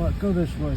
truck. Go this way.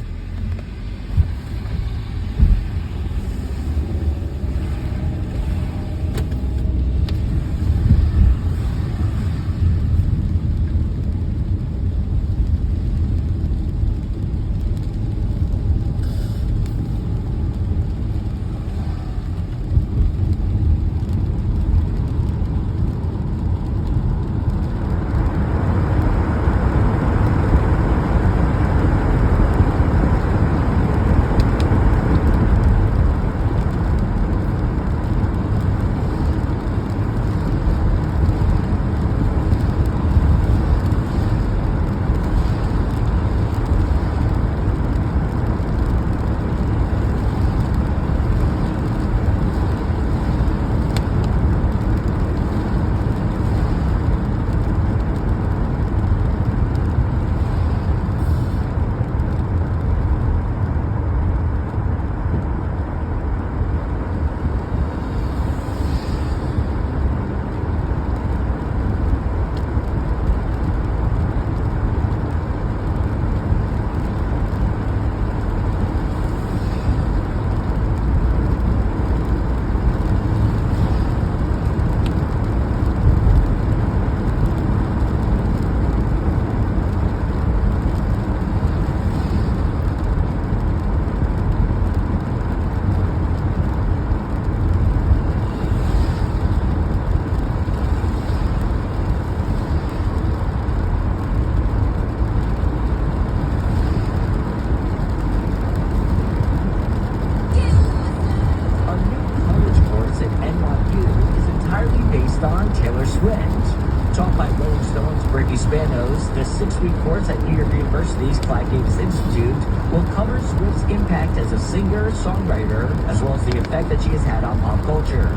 The 6-week course at New York University's Clive Davis Institute will cover Swift's impact as a singer, songwriter, as well as the effect that she has had on pop culture.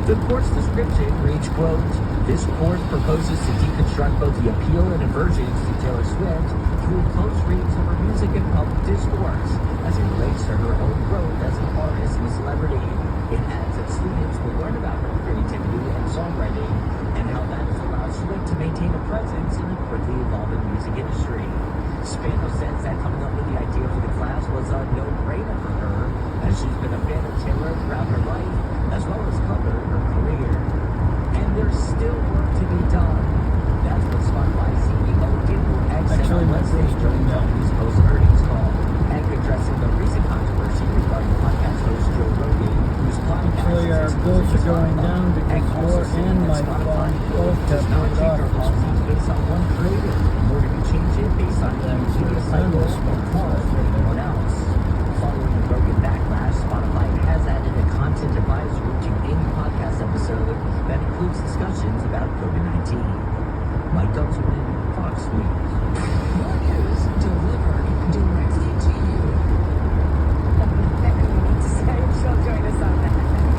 The course description reads, quote, "This course proposes to deconstruct both the appeal and aversions to Taylor Swift through close reads of her music and public discourse as it relates to her own growth as an artist and celebrity. It adds that students will learn about her creativity and songwriting and how that has allowed Swift to maintain a presence in the quickly evolving music industry. Spano says that coming up with the idea for the class was a no-brainer for her, as she's been a fan of Taylor throughout her life, as well as covered her career. And there's still work to be done. That's what Spotify CEO Daniel X said on Wednesday during the company's post-earnings call, and addressing the recent controversy regarding podcast host Joe Rogan, whose podcast Actually, our bills are going down because your and my phone both have turned off. Based on one creator, nor do we change it based on the media cycle or call for anyone else. Following the Rogan backlash, Spotify has added a content advisory to any podcast episode that includes discussions about COVID-19. Mike Dunsman, Fox News. More news delivered directly to you. Nothing we need to say. She'll join us on that next.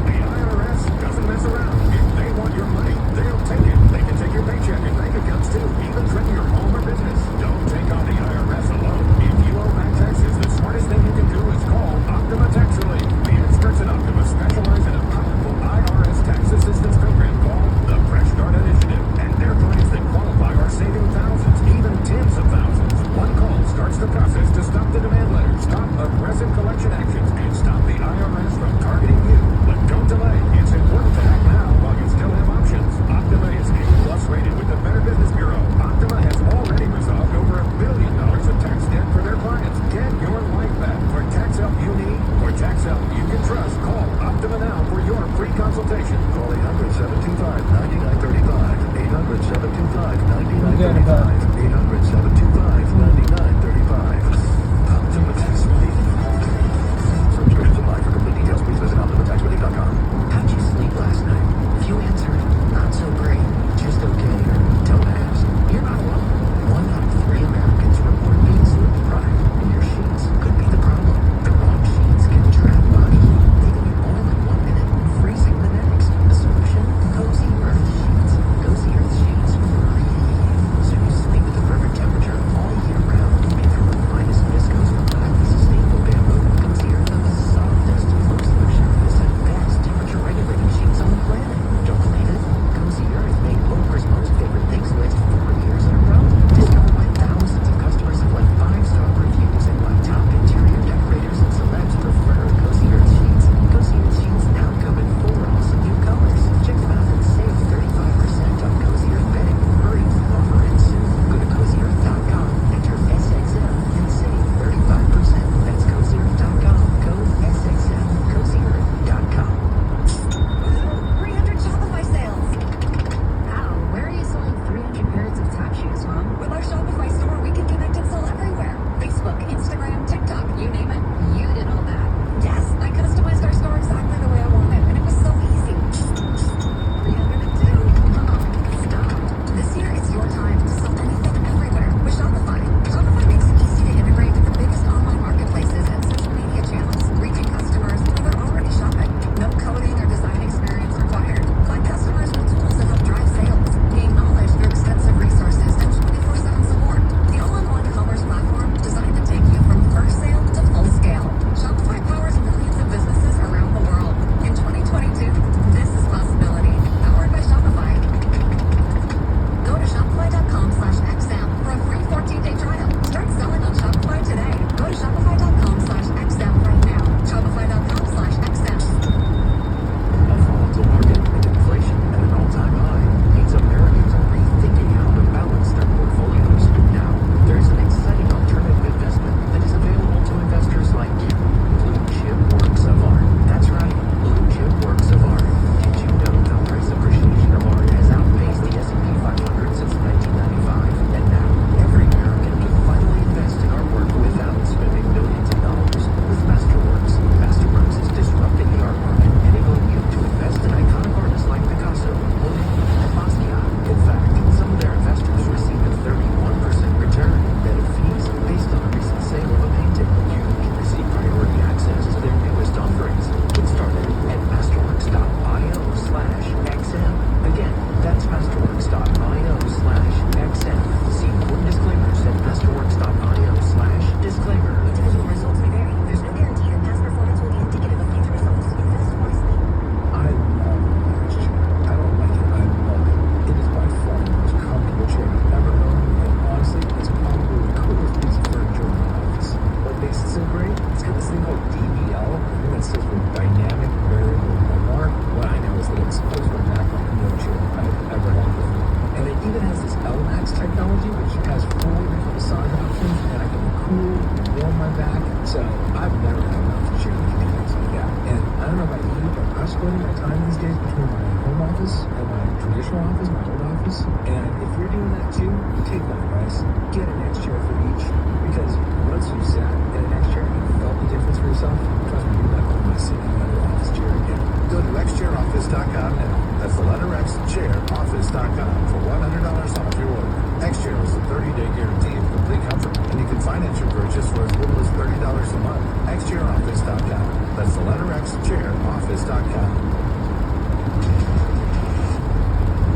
The IRS doesn't mess around. If they want your money, they'll take it. They can take your paycheck and bank accounts too, even from your home or business. Don't take on the IRS alone. If you owe back taxes, the smartest thing you can do is call Optima Tax Relief. The experts at Optima specialize in a powerful IRS tax assistance program called the Fresh Start Initiative. And their clients that qualify are saving thousands, even tens of thousands. One call starts the process to stop the demand letters, stop aggressive collection actions, and stop the IRS from targeting you. But don't delay. It's important to act now while you still have options. Optima is A+ rated with the Better Business Bureau. Optima has already resolved over $1 billion of tax debt for their clients. Get your life back. For tax help you need, or tax help you can trust, call Optima now for your free consultation. Call 800-725-9935. 800-725-9935. 800-725-9935. Optima Tax Relief. that stands for dynamic variable lumbar. What I know is that it's supposed to back like no chair I've ever had before. And it even has this LMAX technology, which has 4 different massage options, and I can cool and warm my back. So I've never had enough chair mechanics like that. And I don't know about you, but I'm splitting my time these days between my home office and my traditional office, my old office. And if you're doing that too, take my advice. Get an X chair for each. Because once you sat in an X chair and you felt the difference for yourself, trust me, you're not going to want to sit in another office chair again. Go to xchairoffice.com now. That's the letter X, chairoffice.com for $100 off your order. X-Chair is a 30-day guarantee of complete comfort, and you can finance your purchase for as little as $30 a month. xchairoffice.com. That's the letter X, chairoffice.com.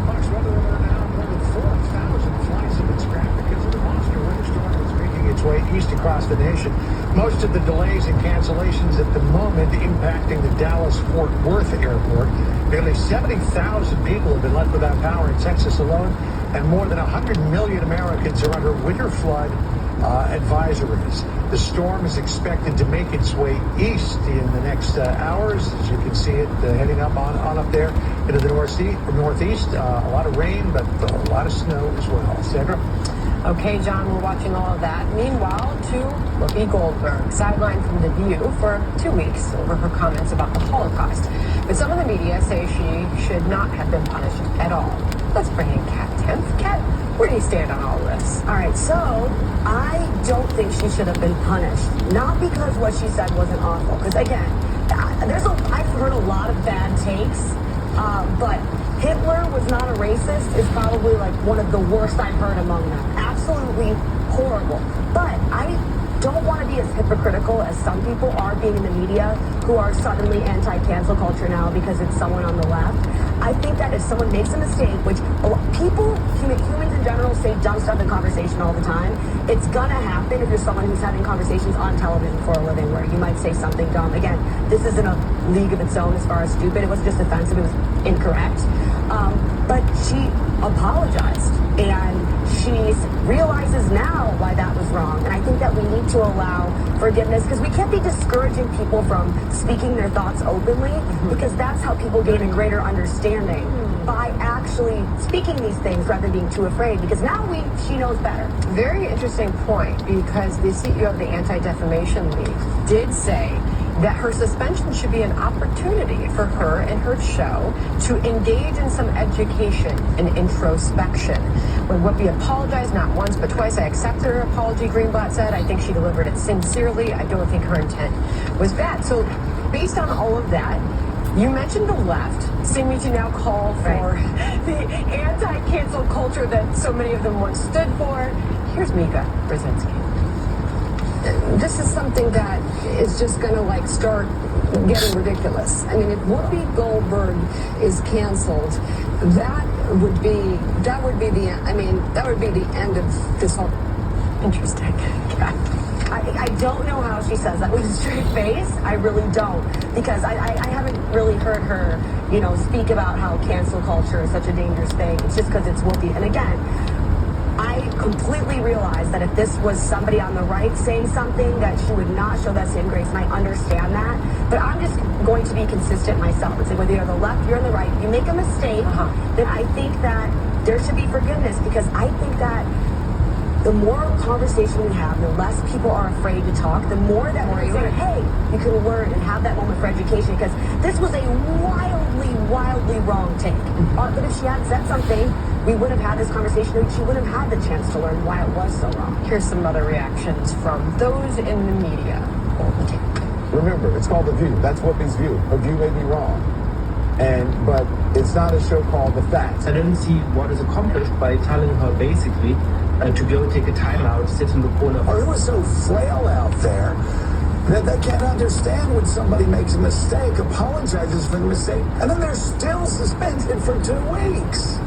Fox Weather Radar now, more than 4,000 flights have been scrapped because of the monster winter storm that's making its way east across the nation. Most of the delays and cancellations at the moment impacting the Dallas-Fort Worth airport. Nearly 70,000 people have been left without power in Texas alone, and more than 100 million Americans are under winter flood advisories. The storm is expected to make its way east in the next hours. As you can see it heading up on up there into the northeast. A lot of rain, but a lot of snow as well. Sandra? Okay, John, we're watching all of that. Meanwhile, to Whoopi Goldberg, sidelined from The View for 2 weeks over her comments about the Holocaust. But some of the media say she should not have been punished at all. Let's bring in Kat Tenth. Kat, where do you stand on all of this? All right, so I don't think she should have been punished. Not because what she said wasn't awful. Because again, I've heard a lot of bad takes, but Hitler was not a racist is probably like one of the worst I've heard among them. Absolutely horrible. But I don't want to be as hypocritical as some people are being in the media who are suddenly anti-cancel culture now because it's someone on the left. I think that if someone makes a mistake, which humans in general say dumb stuff in conversation all the time, it's gonna happen if you're someone who's having conversations on television for a living where you might say something dumb. Again, this isn't a league of its own as far as stupid. It wasn't just offensive, it was incorrect. But she apologized and she realizes now why that was wrong. And I think that we need to allow forgiveness because we can't be discouraging people from speaking their thoughts openly because that's how people gain a greater understanding by actually speaking these things rather than being too afraid because now she knows better. Very interesting point because the CEO of the Anti-Defamation League did say that her suspension should be an opportunity for her and her show to engage in some education and introspection. When Whoopi apologized not once but twice, I accepted her apology, Greenblatt said. I think she delivered it sincerely. I don't think her intent was bad. So based on all of that, you mentioned the left seeming to now call for the anti-cancel culture that so many of them once stood for. Here's Mika Brzezinski. This is something that is just going to start getting ridiculous. I mean, if Whoopi Goldberg is canceled, that would be the end of this whole. Interesting. I don't know how she says that with a straight face. I really don't, because I haven't really heard her, speak about how cancel culture is such a dangerous thing. It's just because it's Whoopi. And again, I completely realize that if this was somebody on the right saying something, that she would not show that same grace, and I understand that. But I'm just going to be consistent myself and say whether you're on the left, you're on the right, if you make a mistake, then I think that there should be forgiveness, because I think that the more conversation we have, the less people are afraid to talk, the more that we're saying, hey, you can learn and have that moment for education, because this was a wildly wrong take. But if she had said something, we would have had this conversation and she wouldn't have had the chance to learn why it was so wrong. Here's some other reactions from those in the media. Remember, it's called The View. That's Whoopi's view. Her view may be wrong. But it's not a show called The Facts. I don't see what is accomplished by telling her basically to go take a time out, sit in the corner. Or it was so frail out there that they can't understand when somebody makes a mistake, apologizes for the mistake, and then they're still suspended for 2 weeks.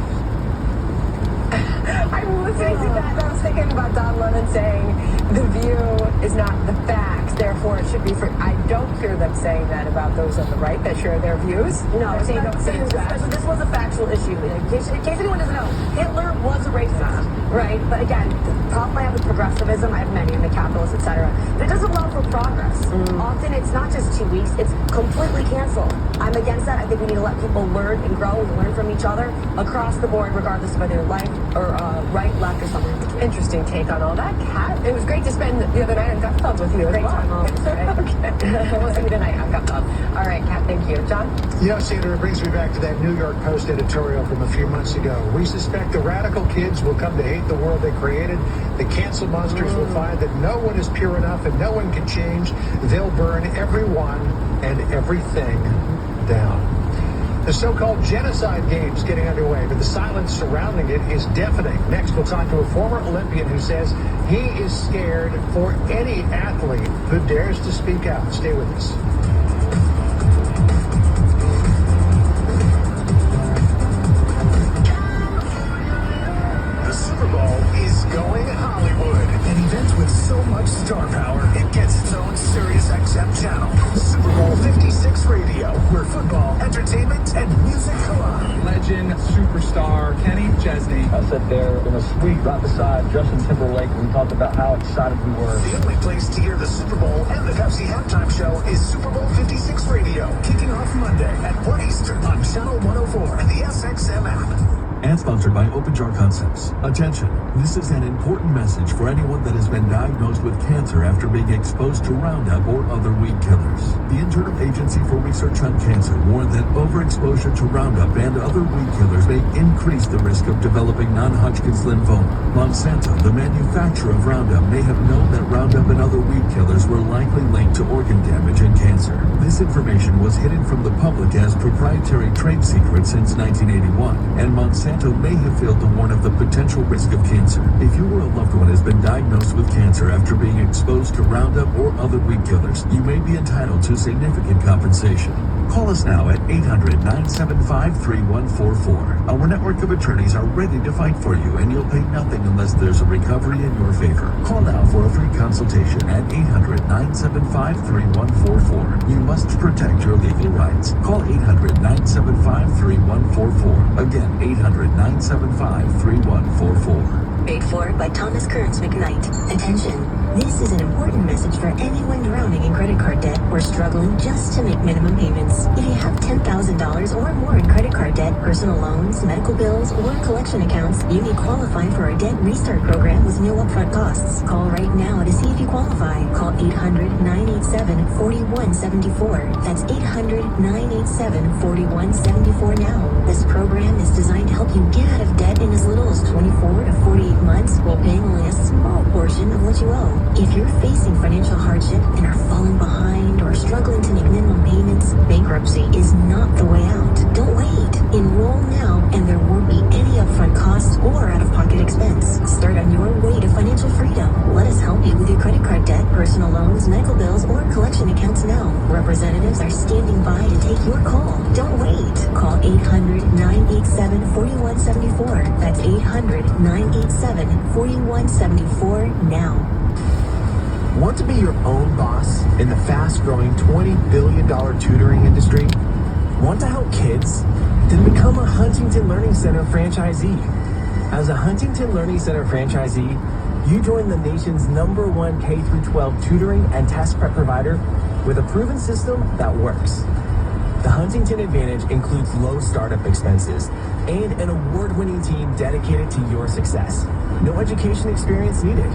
I'm listening to that, and I was thinking about Don Lemon saying the view is not the fact, therefore it should be for. I don't hear them saying that about those on the right that share their views. No, they don't say it's fact. this was a factual issue. In case anyone doesn't know, Hitler was a racist, right? But again, the problem I have with progressivism, I have many, I'm a capitalist, etc. But it doesn't allow for progress. Often it's not just 2 weeks, it's completely canceled. I'm against that. I think we need to let people learn and grow and learn from each other across the board, regardless of whether you're right or left, or something in between. Interesting take on all that, Kat. It was great to spend the other night on Gut Club with you. Great time off. Okay. We'll see you tonight on Gut Club. All right, Kat, thank you. John? Sandra, it brings me back to that New York Post editorial from a few months ago. We suspect the radical kids will come to hate the world they created. The cancel monsters will find that no one is pure enough and no one can change. They'll burn everyone and everything down. The so-called genocide games getting underway, but the silence surrounding it is deafening. Next, we'll talk to a former Olympian who says he is scared for any athlete who dares to speak out. Stay with us. The Super Bowl is going Hollywood. An event with so much star power, it gets its own Sirius XM channel. Super Bowl 56 Radio, where football, entertainment, and music collide. Legend, superstar, Kenny Chesney. I sat there in a suite right beside Justin Timberlake, and we talked about how excited we were. The only place to hear the Super Bowl and the Pepsi halftime show is Super Bowl 56 Radio, kicking off Monday at 1 Eastern on Channel 104 and the SXM app. And sponsored by Open Jar Concepts. Attention, this is an important message for anyone that has been diagnosed with cancer after being exposed to Roundup or other weed killers. The Internal Agency for Research on Cancer warned that overexposure to Roundup and other weed killers may increase the risk of developing non-Hodgkin's lymphoma. Monsanto, the manufacturer of Roundup, may have known that Roundup and other weed killers were likely linked to organ damage and cancer. This information was hidden from the public as proprietary trade secret since 1981, and Monsanto may have failed to warn of the potential risk of cancer. If you or a loved one has been diagnosed with cancer after being exposed to Roundup or other weed killers, you may be entitled to significant compensation. Call us now at 800-975-3144. Our network of attorneys are ready to fight for you, and you'll pay nothing unless there's a recovery in your favor. Call now for a free consultation at 800-975-3144. You must protect your legal rights. Call 800-975-3144. Again, 800-975-3144. Paid for by Thomas Kearns McKnight. Attention. This is an important message for anyone drowning in credit card debt or struggling just to make minimum payments. If you have $10,000 or more in credit card debt, personal loans, medical bills, or collection accounts, you may qualify for our debt restart program with no upfront costs. Call right now to see if you qualify. Call 800-987-4174. That's 800-987-4174 now. This program is designed to help you get out of debt in as little as 24 to 48 months while paying only a small portion of what you owe. If you're facing financial hardship and are falling behind or struggling to make minimum payments, bankruptcy is not the way out. Don't wait. Enroll now and there won't be any upfront costs or out-of-pocket expense. Start on your way to financial freedom. Let us help you with your credit card debt, personal loans, medical bills, or collection accounts now. Representatives are standing by to take your call. Don't wait. Call 800-987-4174. That's 800-987-4174 now. Want to be your own boss in the fast-growing $20 billion tutoring industry? Want to help kids? Then become a Huntington Learning Center franchisee. As a Huntington Learning Center franchisee, you join the nation's #1 K-12 tutoring and test prep provider with a proven system that works. The Huntington Advantage includes low startup expenses and an award-winning team dedicated to your success. No education experience needed.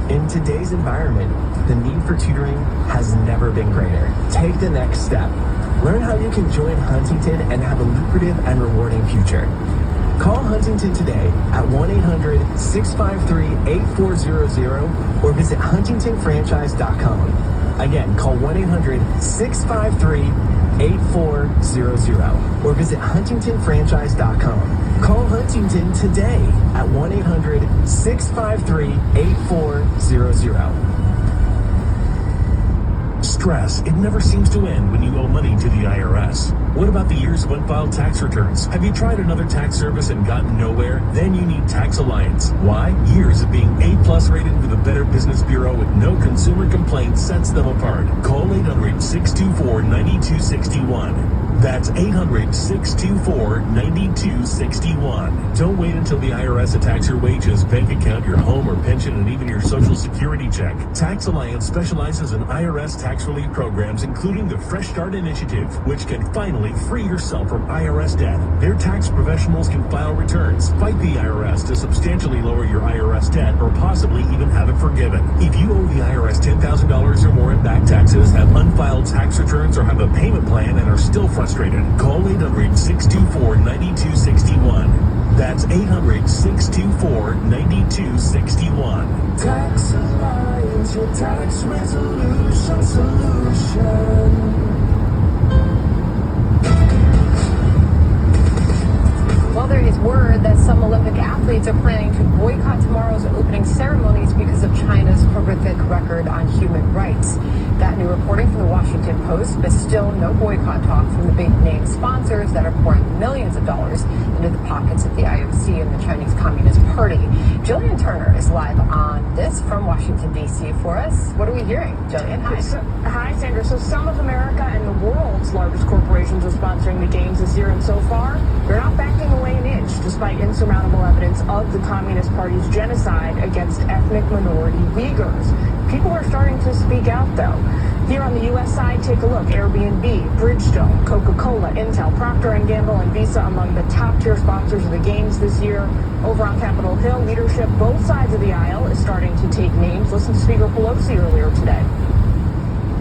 In today's environment, the need for tutoring has never been greater. Take the next step. Learn how you can join Huntington and have a lucrative and rewarding future. Call Huntington today at 1-800-653-8400 or visit huntingtonfranchise.com. Again, call 1-800-653-8400 or visit huntingtonfranchise.com. Call Huntington today at 1-800-653-8400. Stress, it never seems to end when you owe money to the IRS. What about the years of unfiled tax returns? Have you tried another tax service and gotten nowhere? Then you need Tax Alliance. Why? Years of being A+ rated with the Better Business Bureau with no consumer complaints sets them apart. Call 800-624-9261. That's 800-624-9261. Don't wait until the IRS attacks your wages, bank account, your home or pension, and even your Social Security check. Tax Alliance specializes in IRS tax relief programs, including the Fresh Start Initiative, which can finally free yourself from IRS debt. Their tax professionals can file returns, fight the IRS to substantially lower your IRS debt, or possibly even have it forgiven. If you owe the IRS $10,000 or more in back taxes, have unfiled tax returns, or have a payment plan and are still frustrated, call 800-624-9261. That's 800-624-9261. Tax Alliance, your tax resolution solution. Well, there is word that some Olympic athletes are planning to boycott tomorrow's opening ceremonies because of China's horrific record on human rights. That new reporting from the Washington Post, but still no boycott talk from the big-name sponsors that are pouring millions of dollars into the pockets of the IOC and the Chinese Communist Party. Jillian Turner is live on this from Washington, D.C. for us. What are we hearing? Jillian, hi. Hi, Sandra. So some of America and the world's largest corporations are sponsoring the games this year, and so far, they're not backing away an inch, despite insurmountable evidence of the Communist Party's genocide against ethnic minority Uyghurs. People are starting to speak out, though. Here on the U.S. side, take a look. Airbnb, Bridgestone, Coca-Cola, Intel, Procter & Gamble, and Visa among the top-tier sponsors of the games this year. Over on Capitol Hill, leadership both sides of the aisle is starting to take names. Listen to Speaker Pelosi earlier today.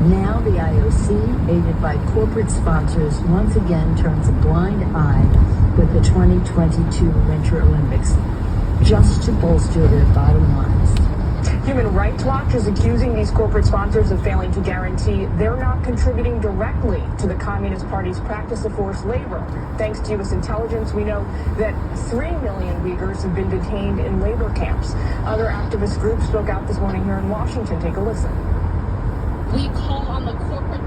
Now the IOC, aided by corporate sponsors, once again turns a blind eye with the 2022 Winter Olympics, just to bolster their bottom lines. Human Rights Watch is accusing these corporate sponsors of failing to guarantee they're not contributing directly to the Communist Party's practice of forced labor. Thanks to U.S. intelligence, we know that 3 million Uyghurs have been detained in labor camps. Other activist groups spoke out this morning here in Washington. Take a listen. We call on the corporate